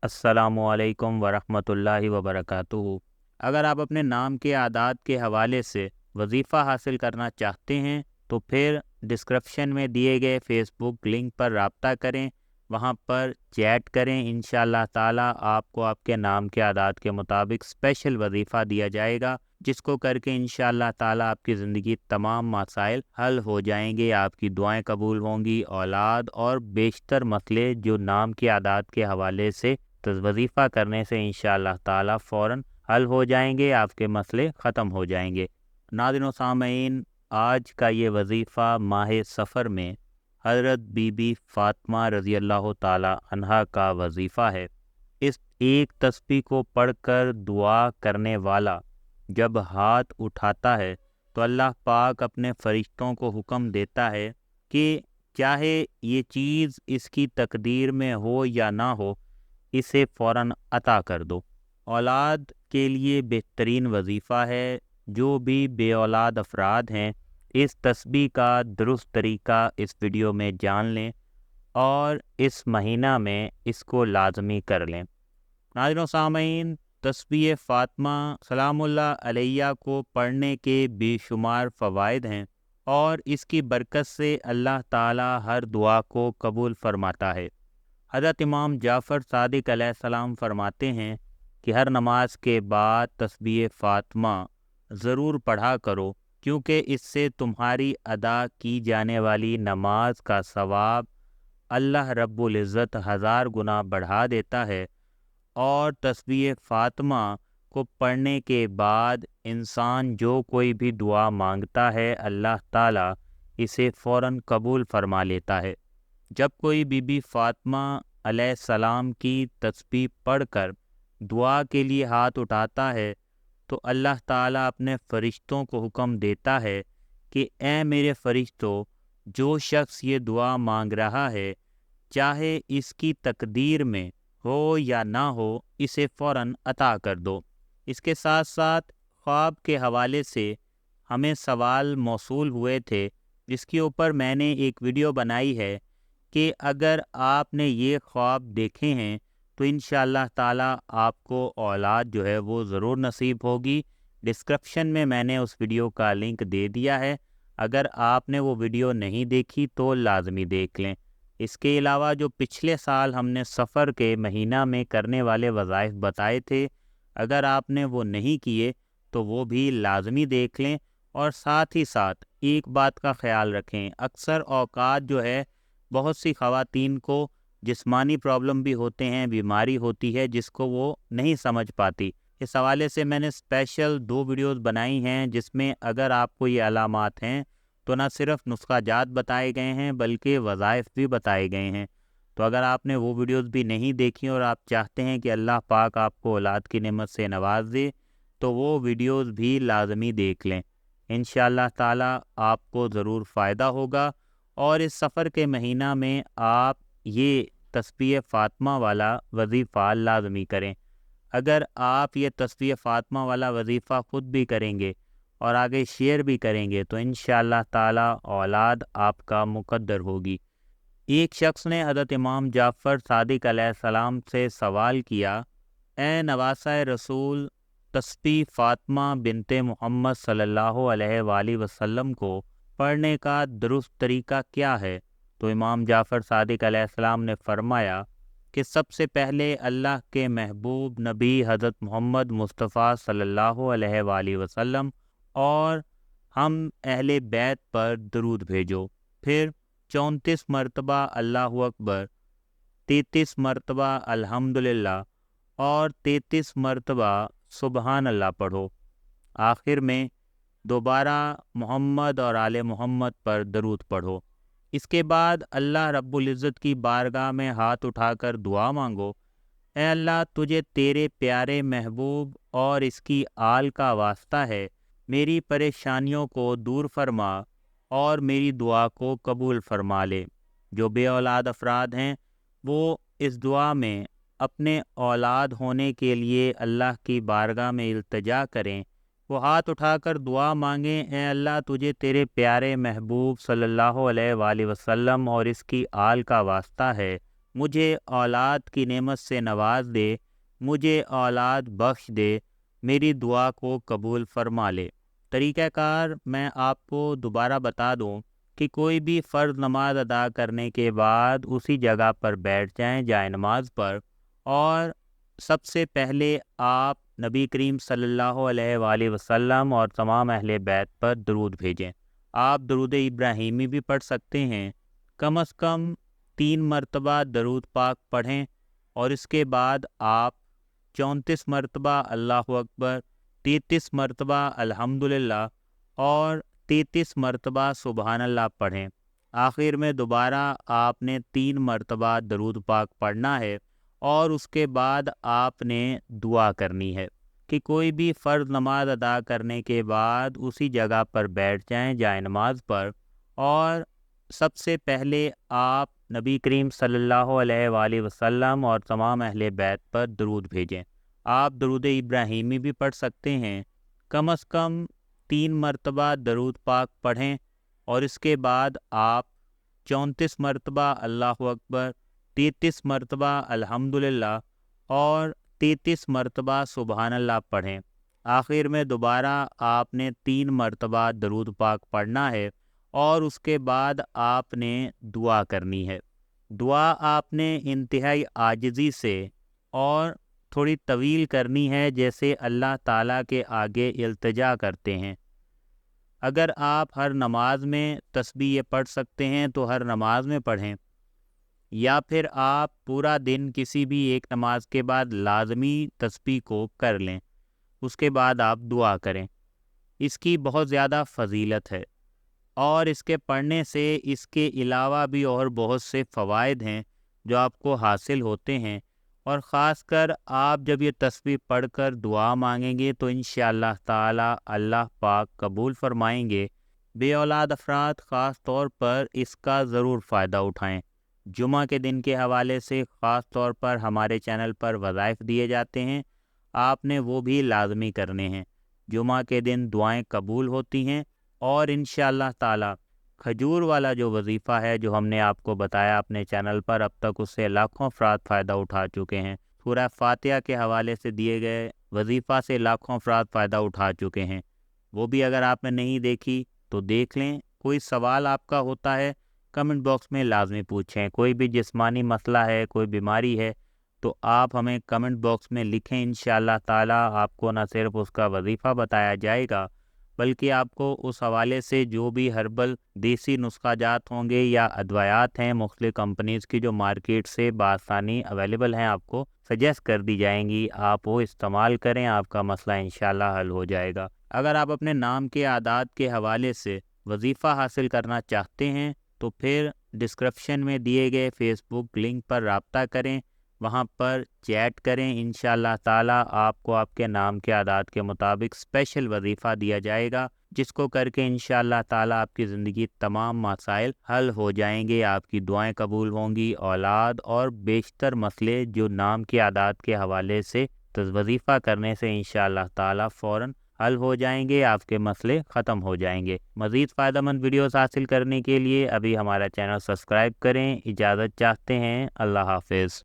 السلام علیکم वरहमतुल्लाहि वबरकातुहू। अगर आप अपने नाम के आदात के हवाले से वजीफ़ा हासिल करना चाहते हैं तो फिर डिस्क्रिप्शन में दिए गए फेसबुक लिंक पर राब्ता करें, वहां पर चैट करें। इंशाअल्लाह ताला आपको आपके नाम के आदात के मुताबिक स्पेशल वजीफ़ा दिया जाएगा, जिसको करके इंशाअल्लाह ताला आपकी ज़िंदगी तमाम मसाइल हल हो जाएंगे, आपकी दुआएं कबूल होंगी, औलाद और बेशतर मसले जो नाम के आदात के हवाले से तो वजीफ़ा करने से इंशाअल्लाह ताला फ़ौरन हल हो जाएंगे, आपके मसले ख़त्म हो जाएंगे। नाज़रीन व सामईन, आज का ये वजीफ़ा माह सफ़र में हज़रत बीबी फ़ातिमा रज़ी अल्लाह ताला अन्हा का वजीफ़ा है। इस एक तस्बीह को पढ़कर दुआ करने वाला जब हाथ उठाता है तो अल्लाह पाक अपने फ़रिश्तों को हुक्म देता है कि चाहे ये चीज़ इसकी तकदीर में हो या ना हो, इसे फ़ौरन अता कर दो। औलाद के लिए बेहतरीन वजीफ़ा है। जो भी बे औलाद अफराद हैं, इस तस्बीह का दुरुस्त तरीका इस वीडियो में जान लें और इस महीना में इसको लाजमी कर लें। नाज़रीन व सामईन, तस्बीह फ़ातिमा सलामुल्लाह अलैहा को पढ़ने के बेशुमार फ़वाइद हैं और इसकी बरकत से अल्लाह ताला हर दुआ को कबूल फरमाता है। हज़रत इमाम जाफ़र सादिक अलैहिस्सलाम फरमाते हैं कि हर नमाज के बाद तस्बीह फ़ातिमा ज़रूर पढ़ा करो, क्योंकि इससे तुम्हारी अदा की जाने वाली नमाज का सवाब अल्लाह रब्बुल इज़्ज़त 1000 गुना बढ़ा देता है। और तस्बीह फ़ातिमा को पढ़ने के बाद इंसान जो कोई भी दुआ मांगता है, अल्लाह ताला इसे फ़ौरन कबूल फरमा लेता है। जब कोई बीबी फ़ातिमा अलैहिस्सलाम की तस्बीह पढ़कर दुआ के लिए हाथ उठाता है तो अल्लाह ताला अपने फ़रिश्तों को हुक्म देता है कि ए मेरे फ़रिश्तों, जो शख्स ये दुआ मांग रहा है, चाहे इसकी तकदीर में हो या ना हो, इसे फ़ौरन अता कर दो। इसके साथ साथ ख्वाब के हवाले से हमें सवाल मौसूल हुए थे, जिसके ऊपर मैंने एक वीडियो बनाई है कि अगर आपने ये ख्वाब देखे हैं तो इंशाअल्लाह ताला आपको औलाद जो है वो ज़रूर नसीब होगी। डिस्क्रिप्शन में मैंने उस वीडियो का लिंक दे दिया है, अगर आपने वो वीडियो नहीं देखी तो लाजमी देख लें। इसके अलावा जो पिछले साल हमने सफ़र के महीना में करने वाले वज़ाइफ बताए थे, अगर आपने वो नहीं किए तो वो भी लाजमी देख लें। और साथ ही साथ एक बात का ख्याल रखें, अक्सर औकात जो है बहुत सी ख़वातीन को जिस्मानी प्रॉब्लम भी होते हैं, बीमारी होती है जिसको वो नहीं समझ पाती। इस हवाले से मैंने स्पेशल 2 वीडियोज़ बनाई हैं, जिसमें अगर आपको ये अलामात हैं तो ना सिर्फ नुस्खा जात बताए गए हैं बल्कि वज़ाइफ भी बताए गए हैं। तो अगर आपने वो वीडियोज़ भी नहीं देखी और आप चाहते हैं कि अल्लाह पाक आपको औलाद की नेमत से नवाज दे, तो वो वीडियोज़ भी लाजमी देख लें। इंशाअल्लाह ताला आपको ज़रूर फ़ायदा होगा। और इस सफ़र के महीना में आप ये तस्बीह फ़ातिमा वाला वजीफ़ा लाजमी करें। अगर आप ये तस्बीह फ़ातिमा वाला वजीफ़ा ख़ुद भी करेंगे और आगे शेयर भी करेंगे तो इंशाअल्लाह ताला औलाद आपका मुक़द्दर होगी। एक शख्स ने हज़रत इमाम जाफ़र सादिक अलैहिस्सलाम से सवाल किया, ए नवासा रसूल, तस्बीह फ़ातिमा बिनते मोहम्मद सल्लल्लाहु अलैहि वसल्लम को पढ़ने का दुरुस्त तरीका क्या है? तो इमाम जाफ़र सादिक अलैहिस्सलाम ने फरमाया कि सबसे पहले अल्लाह के महबूब नबी हज़रत मोहम्मद मुस्तफ़ा सल्लल्लाहु अलैहि वसल्लम और हम अहले बैत पर दरूद भेजो। फिर 34 मरतबा अल्लाहु अकबर, 33 मरतबा अल्हम्दुलिल्लाह और 33 मरतबा सुबहान अल्लाह पढ़ो। आखिर में दोबारा मोहम्मद और आले मोहम्मद पर दरूद पढ़ो। इसके बाद अल्लाह रब्बुल इज़्ज़त की बारगाह में हाथ उठाकर दुआ मांगो, ए अल्लाह, तुझे तेरे प्यारे महबूब और इसकी आल का वास्ता है, मेरी परेशानियों को दूर फरमा और मेरी दुआ को कबूल फरमा ले। जो बे औलाद अफराद हैं वो इस दुआ में अपने औलाद होने के लिए अल्लाह की बारगाह में इल्तिजा करें। वो हाथ उठाकर दुआ मांगें, ए अल्लाह, तुझे तेरे प्यारे महबूब सल्लल्लाहु अलैहि वसल्लम और इसकी आल का वास्ता है, مجھے اولاد کی نعمت سے نواز دے، مجھے اولاد بخش دے، میری دعا کو قبول فرما لے۔ طریقہ کار میں آپ کو دوبارہ بتا دوں کہ کوئی بھی فرض نماز ادا کرنے کے بعد اسی جگہ پر بیٹھ جائیں جائے نماز پر، اور سب سے پہلے آپ نبی کریم صلی اللہ علیہ وآلہ وسلم اور تمام اہل بیت پر درود بھیجیں۔ آپ درود ابراہیمی بھی پڑھ سکتے ہیں، کم از کم 3 مرتبہ درود پاک پڑھیں، اور اس کے بعد آپ 34 مرتبہ اللہ اکبر، 33 مرتبہ الحمدللہ اور 33 مرتبہ سبحان اللہ پڑھیں۔ آخر میں دوبارہ آپ نے 3 مرتبہ درود پاک پڑھنا ہے، اور اس کے بعد آپ نے دعا کرنی ہے کہ کوئی بھی فرض نماز ادا کرنے کے بعد اسی جگہ پر بیٹھ جائیں جائے نماز پر، اور سب سے پہلے آپ نبی کریم صلی اللہ علیہ وآلہ وسلم اور تمام اہل بیت پر درود بھیجیں۔ آپ درود ابراہیمی بھی پڑھ سکتے ہیں، کم از کم 3 مرتبہ درود پاک پڑھیں، اور اس کے بعد آپ 34 مرتبہ اللہ اکبر، 33 مرتبہ الحمدللہ اور 33 مرتبہ سبحان اللہ پڑھیں۔ آخر میں دوبارہ آپ نے 3 مرتبہ درود پاک پڑھنا ہے، اور اس کے بعد آپ نے دعا کرنی ہے۔ دعا آپ نے انتہائی عاجزی سے اور تھوڑی طویل کرنی ہے، جیسے اللہ تعالیٰ کے آگے التجا کرتے ہیں۔ اگر آپ ہر نماز میں تسبیح پڑھ سکتے ہیں تو ہر نماز میں پڑھیں، یا پھر آپ پورا دن کسی بھی ایک نماز کے بعد لازمی تسبیح کو کر لیں، اس کے بعد آپ دعا کریں۔ اس کی بہت زیادہ فضیلت ہے، اور اس کے پڑھنے سے اس کے علاوہ بھی اور بہت سے فوائد ہیں جو آپ کو حاصل ہوتے ہیں، اور خاص کر آپ جب یہ تسبیح پڑھ کر دعا مانگیں گے تو انشاءاللہ تعالی اللہ پاک قبول فرمائیں گے۔ بے اولاد افراد خاص طور پر اس کا ضرور فائدہ اٹھائیں۔ جمعہ کے دن کے حوالے سے خاص طور پر ہمارے چینل پر وظائف دیے جاتے ہیں، آپ نے وہ بھی لازمی کرنے ہیں۔ جمعہ کے دن دعائیں قبول ہوتی ہیں، اور انشاءاللہ تعالی کھجور والا جو وظیفہ ہے جو ہم نے آپ کو بتایا اپنے چینل پر، اب تک اس سے لاکھوں افراد فائدہ اٹھا چکے ہیں۔ سورہ فاتحہ کے حوالے سے دیے گئے وظیفہ سے لاکھوں افراد فائدہ اٹھا چکے ہیں، وہ بھی اگر آپ نے نہیں دیکھی تو دیکھ لیں۔ کوئی سوال آپ کا ہوتا ہے کمنٹ باکس میں لازمی پوچھیں، کوئی بھی جسمانی مسئلہ ہے، کوئی بیماری ہے تو آپ ہمیں کمنٹ باکس میں لکھیں، انشاءاللہ تعالی آپ کو نہ صرف اس کا وظیفہ بتایا جائے گا بلکہ آپ کو اس حوالے سے جو بھی ہربل دیسی نسخہ جات ہوں گے یا ادویات ہیں مختلف کمپنیز کی جو مارکیٹ سے بآسانی اویلیبل ہیں، آپ کو سجیسٹ کر دی جائیں گی، آپ وہ استعمال کریں، آپ کا مسئلہ انشاءاللہ حل ہو جائے گا۔ اگر آپ اپنے نام کے اعداد کے حوالے سے وظیفہ حاصل کرنا چاہتے ہیں تو پھر ڈسکرپشن میں دیے گئے فیس بک لنک پر رابطہ کریں، وہاں پر چیٹ کریں، انشاءاللہ تعالی آپ کو آپ کے نام کے اعداد کے مطابق اسپیشل وظیفہ دیا جائے گا، جس کو کر کے انشاءاللہ تعالی آپ کی زندگی تمام مسائل حل ہو جائیں گے، آپ کی دعائیں قبول ہوں گی، اولاد اور بیشتر مسئلے جو نام کے اعداد کے حوالے سے وظیفہ کرنے سے انشاءاللہ تعالی فوراً حل ہو جائیں گے، آپ کے مسئلے ختم ہو جائیں گے۔ مزید فائدہ مند ویڈیوز حاصل کرنے کے لیے ابھی ہمارا چینل سبسکرائب کریں۔ اجازت چاہتے ہیں، اللہ حافظ۔